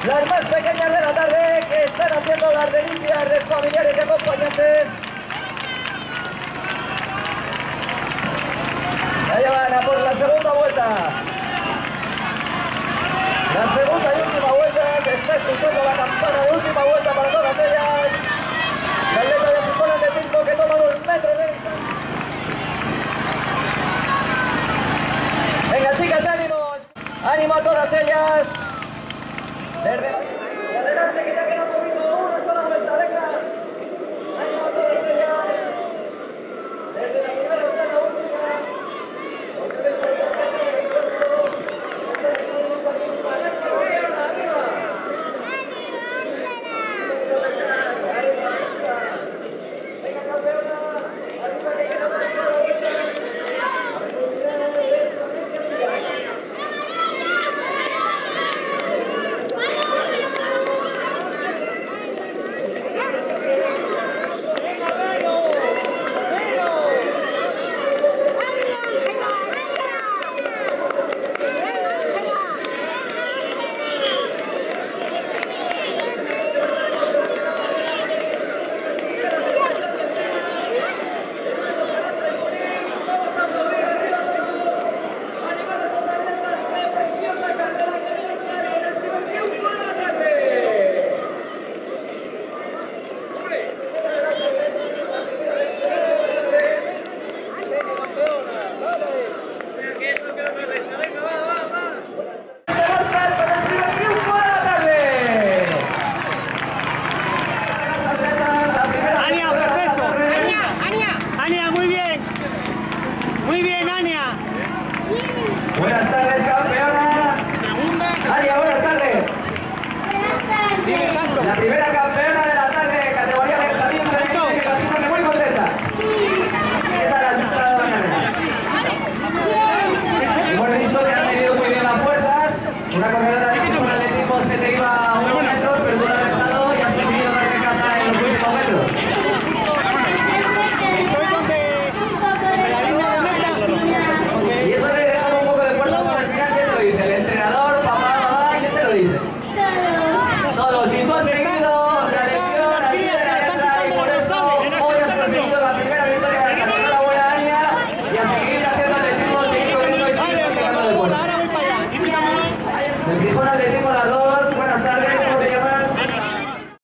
Las más pequeñas de la tarde que están haciendo las delicias de familiares y acompañantes. Ya llevan a por la segunda vuelta. La segunda y última vuelta, que está escuchando la campana de última vuelta para todas ellas. La atleta de fútbol atletismo que toma 2 metros de distancia. Venga, chicas, ánimos. Ánimo a todas ellas. Desde adelante, que ya queda un poquito, una sola vuelta, venga. Ánimo a todas ellas. Desde la primera hasta la última. Venga, campeona. Arriba, que queda una sola vuelta. Buenas tardes, campeona. Segunda. Ania, buenas tardes. Dime, Santo. La primera campeona de la tarde, categoría Benjamín femenina, muy contenta. ¿Qué tal has estado la carrera? Hemos visto que has medido muy bien las fuerzas. Una corredora de atletismo se te iba un